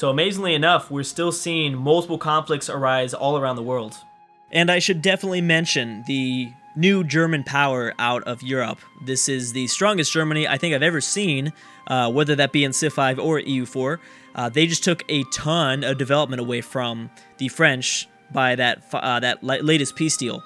So amazingly enough, we're still seeing multiple conflicts arise all around the world. And I should definitely mention the new German power out of Europe. This is the strongest Germany I think I've ever seen, whether that be in Civ 5 or EU4. They just took a ton of development away from the French by that latest peace deal.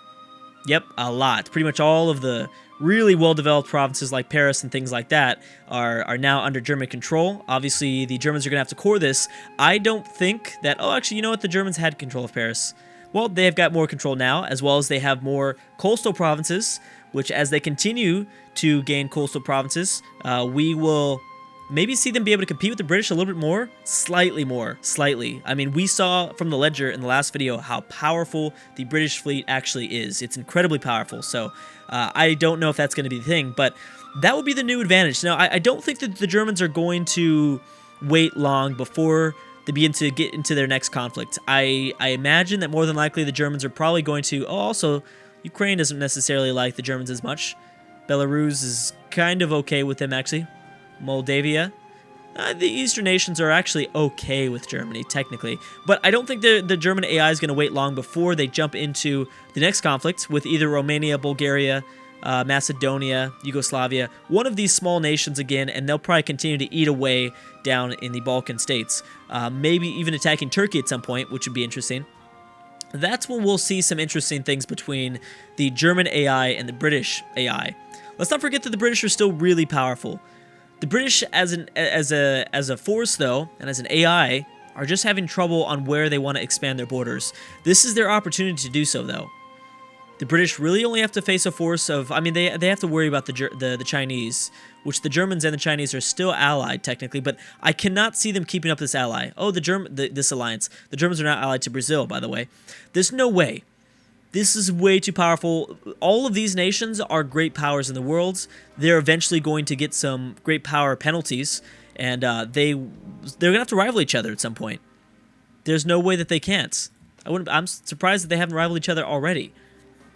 Yep, a lot. Pretty much all of the really well-developed provinces like Paris and things like that are now under German control. Obviously, the Germans are going to have to core this. I don't think that... Oh, actually, you know what? The Germans had control of Paris. Well, they have got more control now, as well as they have more coastal provinces, which as they continue to gain coastal provinces, we will maybe see them be able to compete with the British a little bit more. Slightly. I mean, we saw from the Ledger in the last video how powerful the British fleet actually is. It's incredibly powerful, so I don't know if that's going to be the thing, but that would be the new advantage. Now, I don't think that the Germans are going to wait long before they begin to get into their next conflict. I imagine that more than likely the Germans are probably going to... Oh, also, Ukraine doesn't necessarily like the Germans as much. Belarus is kind of okay with them, actually. Moldavia. The Eastern nations are actually okay with Germany, technically. But I don't think the German AI is going to wait long before they jump into the next conflict with either Romania, Bulgaria, Macedonia, Yugoslavia, one of these small nations again, and they'll probably continue to eat away down in the Balkan states. Maybe even attacking Turkey at some point, which would be interesting. That's when we'll see some interesting things between the German AI and the British AI. Let's not forget that the British are still really powerful. The British as a force, though, and as an AI, are just having trouble on where they want to expand their borders. This is their opportunity to do so, though. The British really only have to face a force of... I mean, they have to worry about the Chinese, which the Germans and the Chinese are still allied, technically, but I cannot see them keeping up this ally. Oh, this alliance. The Germans are not allied to Brazil, by the way. There's no way. This is way too powerful. All of these nations are great powers in the world. They're eventually going to get some great power penalties, and they're going to have to rival each other at some point. There's no way that they can't. I'm surprised that they haven't rivaled each other already.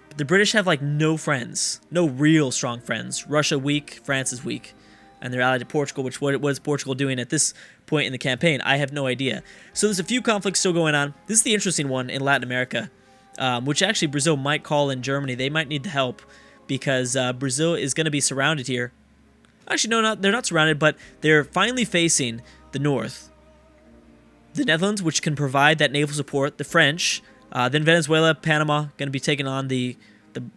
But the British have like no friends, no real strong friends. Russia weak, France is weak, and they're allied to Portugal, which what is Portugal doing at this point in the campaign? I have no idea. So there's a few conflicts still going on. This is the interesting one in Latin America. Which actually Brazil might call in Germany. They might need the help because Brazil is going to be surrounded here. Actually, no, they're not surrounded, but they're finally facing the north. The Netherlands, which can provide that naval support. The French, then Venezuela, Panama, going to be taking on the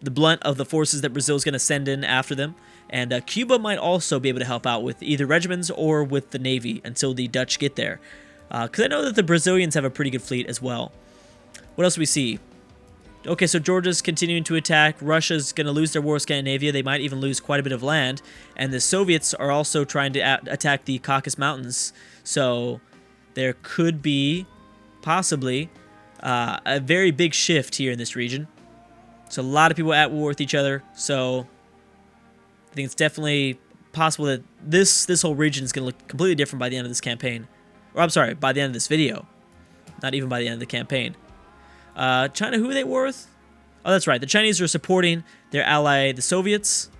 blunt of the forces that Brazil is going to send in after them. And Cuba might also be able to help out with either regiments or with the Navy until the Dutch get there. Because I know that the Brazilians have a pretty good fleet as well. What else do we see? Okay, so Georgia's continuing to attack. Russia's going to lose their war with Scandinavia. They might even lose quite a bit of land. And the Soviets are also trying to attack the Caucasus Mountains. So there could be, possibly, a very big shift here in this region. So a lot of people at war with each other. So I think it's definitely possible that this whole region is going to look completely different by the end of this campaign. Or I'm sorry, by the end of this video. Not even by the end of the campaign. China, who are they at war with? Oh, that's right. The Chinese are supporting their ally, the Soviets.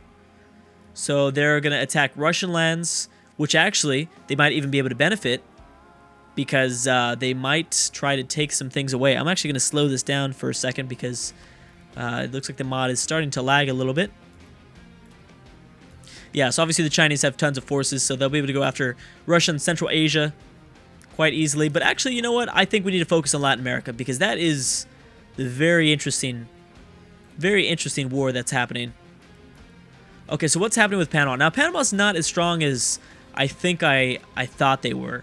So they're going to attack Russian lands, which actually they might even be able to benefit because they might try to take some things away. I'm actually going to slow this down for a second because it looks like the mod is starting to lag a little bit. Yeah, so obviously the Chinese have tons of forces, so they'll be able to go after Russia and Central Asia quite easily. But actually, you know what? I think we need to focus on Latin America because that is the very interesting war that's happening. Okay, so what's happening with Panama? Now, Panama's not as strong as I think I thought they were.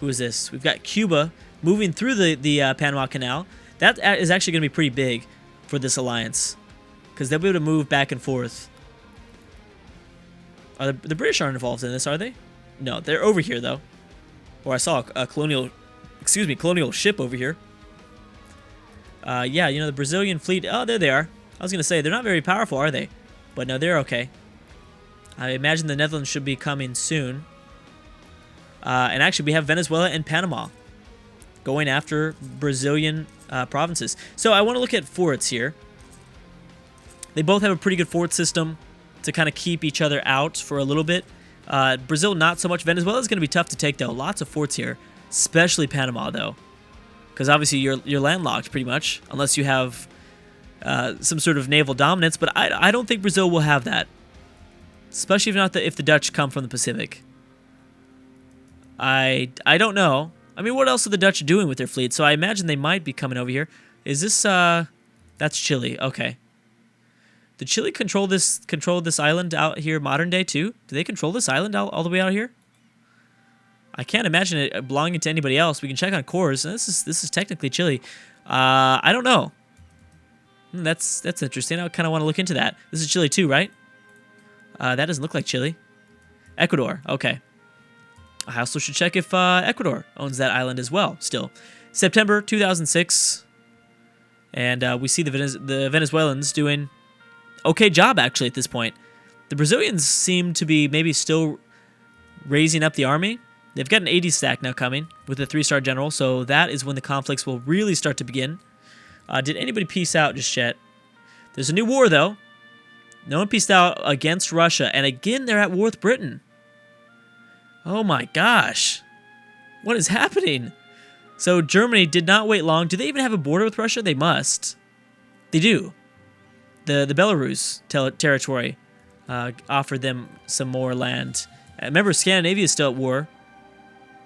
Who is this? We've got Cuba moving through the Panama Canal. That is actually going to be pretty big for this alliance because they'll be able to move back and forth. The British aren't involved in this, are they? No, they're over here, though. Or I saw a colonial ship over here. Yeah, you know, the Brazilian fleet. Oh, there they are. I was going to say, they're not very powerful, are they? But no, they're okay. I imagine the Netherlands should be coming soon. And actually, we have Venezuela and Panama going after Brazilian provinces. So I want to look at forts here. They both have a pretty good fort system to kind of keep each other out for a little bit. Brazil, not so much. Venezuela is going to be tough to take, though. Lots of forts here. especially Panama though, because obviously you're landlocked pretty much, unless you have some sort of naval dominance. But I don't think Brazil will have that, especially if the Dutch come from the Pacific. I don't know. I mean, what else are the Dutch doing with their fleet? So I imagine they might be coming over here. Is this that's Chile? Okay. Did Chile control this island out here modern day too? Do they control this island all the way out here? I can't imagine it belonging to anybody else. We can check on cores. This is technically Chile. I don't know. That's interesting. I kind of want to look into that. This is Chile too, right? That doesn't look like Chile. Ecuador. Okay. I also should check if Ecuador owns that island as well. Still, September 2006, and we see the Venezuelans doing okay job actually at this point. The Brazilians seem to be maybe still raising up the army. They've got an 80 stack now coming with a 3-star general, so that is when the conflicts will really start to begin. Did anybody peace out just yet? There's a new war though. No one peaced out against Russia, and again they're at war with Britain. Oh my gosh. What is happening? So Germany did not wait long. Do they even have a border with Russia? They must. They do. The Belarus territory offered them some more land. Remember, Scandinavia is still at war.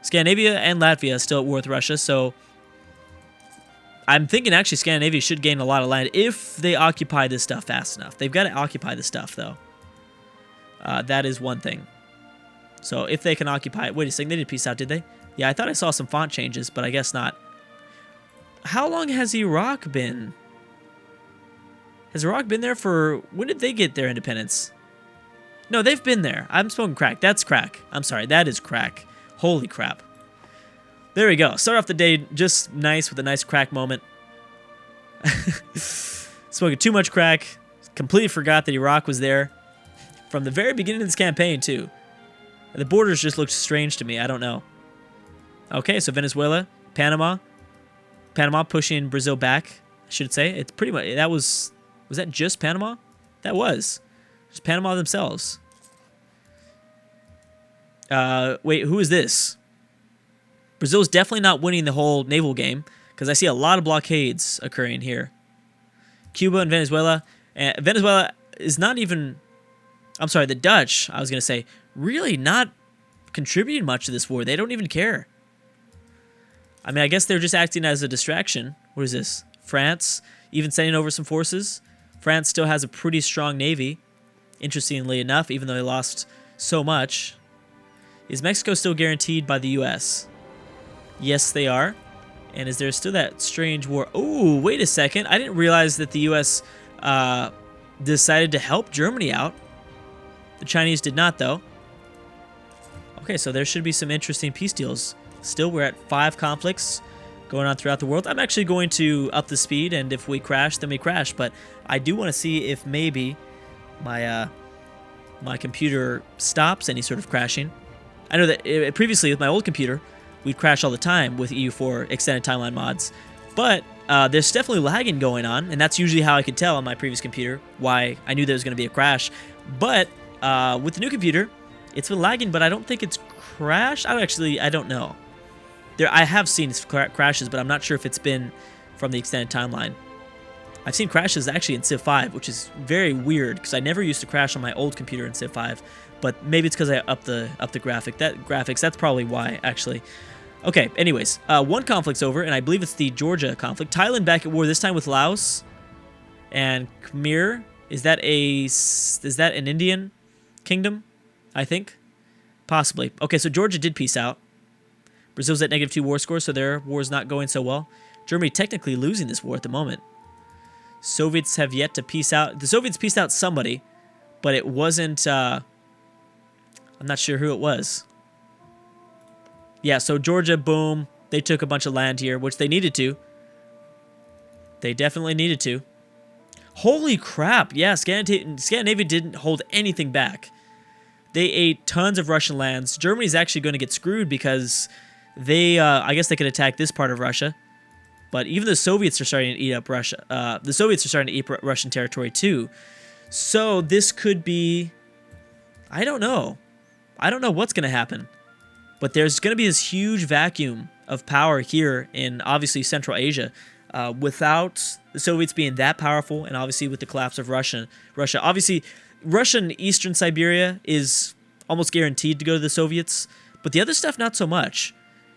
Scandinavia and Latvia are still at war with Russia, so I'm thinking actually Scandinavia should gain a lot of land if they occupy this stuff fast enough. They've got to occupy this stuff, though. That is one thing. So if they can occupy it... Wait a second, they did peace out, did they? Yeah, I thought I saw some font changes, but I guess not. How long has Iraq been? Has Iraq been there for... When did they get their independence? No, they've been there. I'm smoking crack. That's crack. I'm sorry, that is crack. Holy crap. There we go. Start off the day just nice with a nice crack moment. Smoking too much crack. Completely forgot that Iraq was there. From the very beginning of this campaign, too. The borders just looked strange to me. I don't know. Okay, so Venezuela, Panama. Panama pushing Brazil back, I should say. It's pretty much... That was that just Panama? That was. Just Panama themselves. Wait, who is this? Brazil's definitely not winning the whole naval game, because I see a lot of blockades occurring here. Cuba and Venezuela. Venezuela is not even... I'm sorry, the Dutch, I was going to say, really not contributing much to this war. They don't even care. I mean, I guess they're just acting as a distraction. What is this? France, even sending over some forces. France still has a pretty strong navy, interestingly enough, even though they lost so much. Is Mexico still guaranteed by the U.S.? Yes, they are. And is there still that strange war? Oh, wait a second. I didn't realize that the U.S. Decided to help Germany out. The Chinese did not, though. Okay, so there should be some interesting peace deals. Still, we're at 5 conflicts going on throughout the world. I'm actually going to up the speed, and if we crash, then we crash. But I do want to see if maybe my my computer stops any sort of crashing. I know that previously with my old computer, we'd crash all the time with EU4 extended timeline mods. But there's definitely lagging going on, and that's usually how I could tell on my previous computer why I knew there was going to be a crash. But with the new computer, it's been lagging, but I don't think it's crashed. I don't know. I have seen crashes, but I'm not sure if it's been from the extended timeline. I've seen crashes actually in Civ 5, which is very weird because I never used to crash on my old computer in Civ 5, but maybe it's because I upped the graphics. That's probably why, actually. Okay, anyways, one conflict's over, and I believe it's the Georgia conflict. Thailand back at war, this time with Laos and Khmer. Is that an Indian kingdom? I think, possibly. Okay, so Georgia did peace out. Brazil's at -2 war score, so their war's not going so well. Germany technically losing this war at the moment. Soviets have yet to peace out. The Soviets peaced out somebody, but it wasn't... I'm not sure who it was. Yeah, so Georgia, boom. They took a bunch of land here, which they needed to. They definitely needed to. Holy crap. Yeah, Scandinavia didn't hold anything back. They ate tons of Russian lands. Germany's actually going to get screwed because they, I guess they could attack this part of Russia. But even the Soviets are starting to eat up Russia. The Soviets are starting to eat Russian territory too. So this could be... I don't know. I don't know what's going to happen. But there's going to be this huge vacuum of power here in obviously Central Asia. Without the Soviets being that powerful, and obviously with the collapse of Russia, obviously Russian Eastern Siberia is almost guaranteed to go to the Soviets, but the other stuff not so much.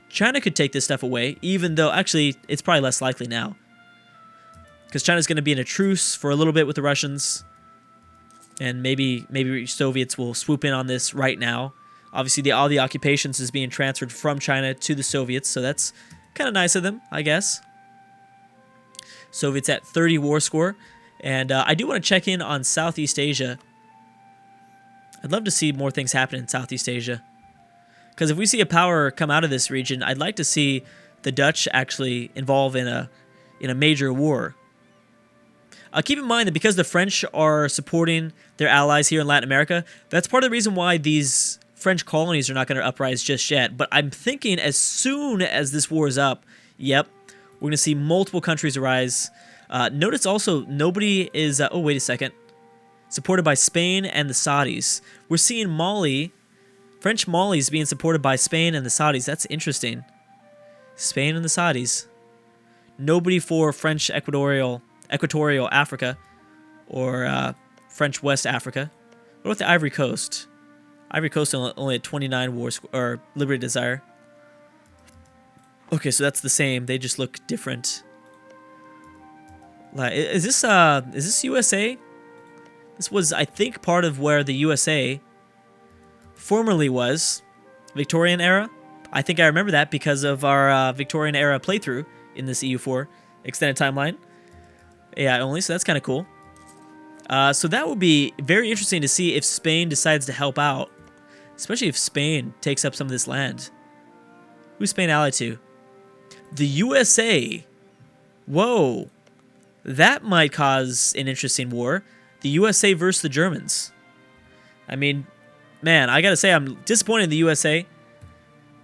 China could take this stuff away, even though actually it's probably less likely now, because China's going to be in a truce for a little bit with the Russians, and maybe Soviets will swoop in on this right now. Obviously, all the occupations is being transferred from China to the Soviets, so that's kind of nice of them, I guess. Soviets at 30 war score, and I do want to check in on Southeast Asia. I'd love to see more things happen in Southeast Asia, because if we see a power come out of this region, I'd like to see the Dutch actually involve in a major war. Keep in mind that because the French are supporting their allies here in Latin America, that's part of the reason why these French colonies are not going to uprise just yet. But I'm thinking as soon as this war is up, yep, we're going to see multiple countries arise. Notice also nobody is... oh, wait a second. Supported by Spain and the Saudis. We're seeing Mali, French Mali is being supported by Spain and the Saudis. That's interesting. Spain and the Saudis. Nobody for French Equatorial Africa or French West Africa. What about the Ivory Coast? Ivory Coast only had 29 war or liberty desire. Okay, so that's the same. They just look different. Like, is this USA? This was, I think, part of where the USA formerly was. Victorian era. I think I remember that because of our Victorian era playthrough in this EU4 extended timeline. AI only, so that's kind of cool. So that would be very interesting to see if Spain decides to help out, especially if Spain takes up some of this land. Who's Spain allied to? The USA. Whoa. That might cause an interesting war. The USA versus the Germans. I mean, man, I gotta say I'm disappointed in the USA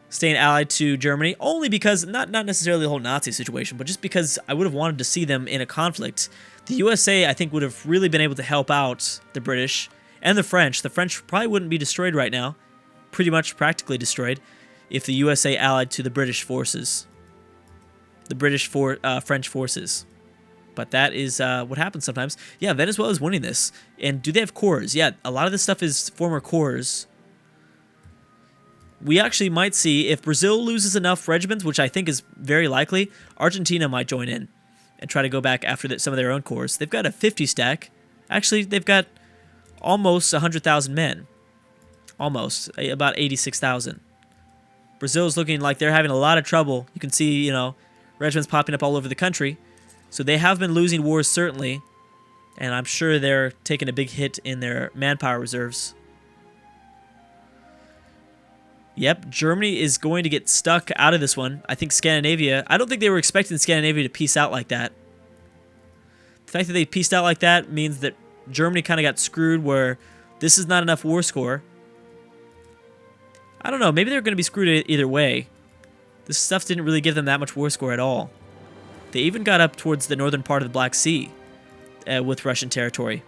staying allied to Germany, only because, not necessarily the whole Nazi situation, but just because I would have wanted to see them in a conflict. The USA, I think, would have really been able to help out the British and the French. The French probably wouldn't be destroyed right now, pretty much practically destroyed, if the USA allied to the British forces. The French forces. But that is what happens sometimes. Yeah, Venezuela is winning this. And do they have cores? Yeah, a lot of this stuff is former cores. We actually might see, if Brazil loses enough regiments, which I think is very likely, Argentina might join in and try to go back after some of their own cores. They've got a 50 stack. Actually, they've got almost 100,000 men. Almost. About 86,000. Brazil's looking like they're having a lot of trouble. You can see, regiments popping up all over the country. So they have been losing wars, certainly. And I'm sure they're taking a big hit in their manpower reserves. Yep, Germany is going to get stuck out of this one. I think Scandinavia... I don't think they were expecting Scandinavia to peace out like that. The fact that they peaced out like that means that Germany kind of got screwed, where this is not enough war score. I don't know, maybe they're going to be screwed either way. This stuff didn't really give them that much war score at all. They even got up towards the northern part of the Black Sea with Russian territory.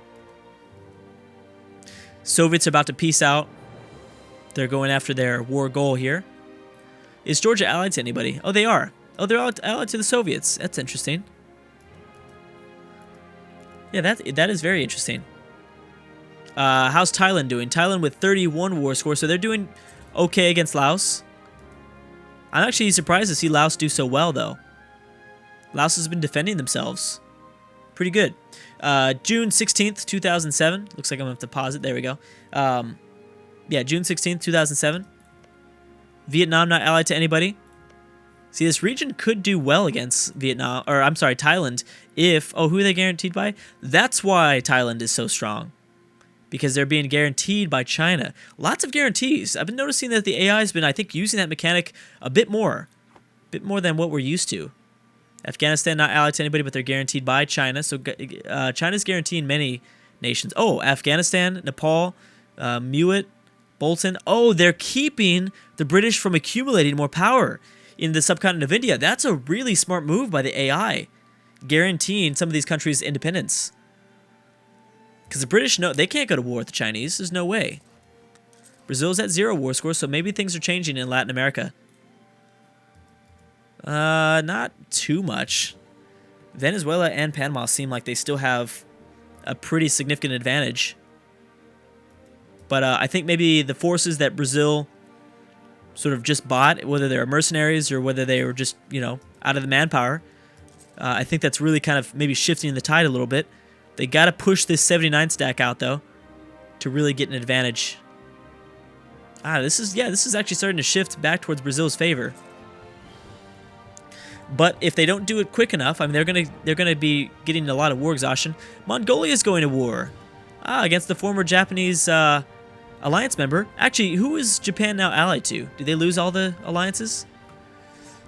Soviets are about to peace out. They're going after their war goal here. Is Georgia allied to anybody? Oh, they are. Oh, they're allied to the Soviets. That's interesting. Yeah, that is very interesting. How's Thailand doing? Thailand with 31 war score, so they're doing okay against Laos. I'm actually surprised to see Laos do so well, though. Laos has been defending themselves pretty good. June 16th, 2007. Looks like I'm going to have to pause it. There we go. Yeah, June 16th, 2007. Vietnam not allied to anybody. See, this region could do well against Thailand if... Oh, who are they guaranteed by? That's why Thailand is so strong. Because they're being guaranteed by China. Lots of guarantees. I've been noticing that the AI has been, I think, using that mechanic a bit more. A bit more than what we're used to. Afghanistan not allied to anybody, but they're guaranteed by China. So China's guaranteeing many nations. Oh, Afghanistan, Nepal, Mewat, Bolton. Oh, they're keeping the British from accumulating more power in the subcontinent of India. That's a really smart move by the AI, guaranteeing some of these countries' independence. Because the British know they can't go to war with the Chinese. There's no way. Brazil's at 0 war score, so maybe things are changing in Latin America. Not too much. Venezuela and Panama seem like they still have a pretty significant advantage. But I think maybe the forces that Brazil sort of just bought, whether they're mercenaries or whether they were just, out of the manpower, I think that's really kind of maybe shifting the tide a little bit. They got to push this 79 stack out, though, to really get an advantage. This is actually starting to shift back towards Brazil's favor. But if they don't do it quick enough, I mean, they're gonna be getting a lot of war exhaustion. Mongolia is going to war against the former Japanese alliance member. Actually, who is Japan now allied to? Did they lose all the alliances?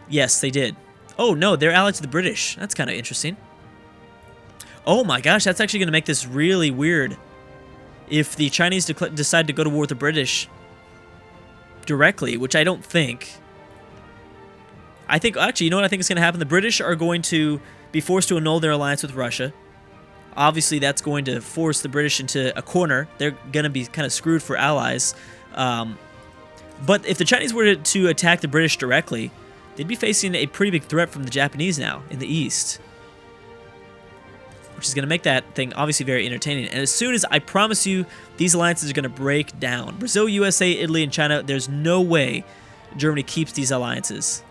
Yes, they did. Oh no, they're allied to the British. That's kind of interesting. Oh my gosh, that's actually going to make this really weird. If the Chinese decide to go to war with the British directly, which I don't think. I think, actually, you know what I think is going to happen? The British are going to be forced to annul their alliance with Russia. Obviously, that's going to force the British into a corner. They're going to be kind of screwed for allies. But if the Chinese were to attack the British directly, they'd be facing a pretty big threat from the Japanese now in the east. Which is going to make that thing obviously very entertaining. And as soon as, I promise you, these alliances are going to break down. Brazil, USA, Italy, and China, there's no way Germany keeps these alliances.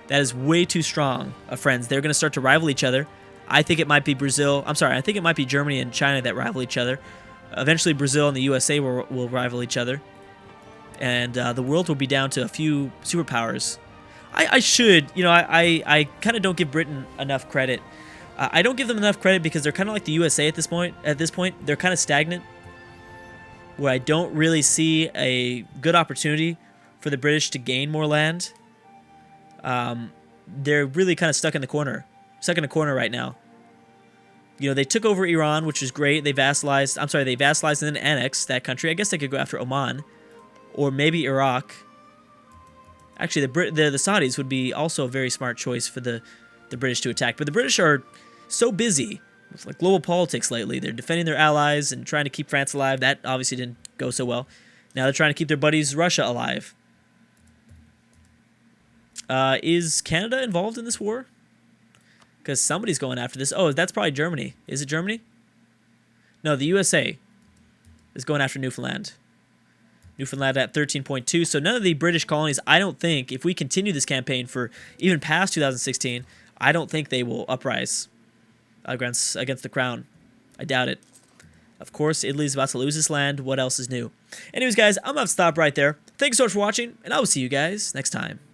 That is way too strong of friends. They're going to start to rival each other. I think it might be I think it might be Germany and China that rival each other. Eventually, Brazil and the USA will rival each other. And the world will be down to a few superpowers. I kind of don't give Britain enough credit. I don't give them enough credit because they're kind of like the USA at this point. They're kind of stagnant, where I don't really see a good opportunity for the British to gain more land. They're really kind of stuck in the corner right now. They took over Iran, which is great. They vassalized and then annexed that country. I guess they could go after Oman or maybe Iraq. Actually, the Saudis would be also a very smart choice for the British to attack. But the British are so busy with global politics lately. They're defending their allies and trying to keep France alive. That obviously didn't go so well. Now they're trying to keep their buddies Russia alive. Is Canada involved in this war? Because somebody's going after this. Oh, that's probably Germany. Is it Germany? No, the USA is going after Newfoundland. Newfoundland at 13.2. So none of the British colonies, I don't think, if we continue this campaign for even past 2016, I don't think they will uprise against the crown. I doubt it. Of course, Italy's about to lose this land. What else is new? Anyways, guys, I'm going to stop right there. Thanks so much for watching, and I will see you guys next time.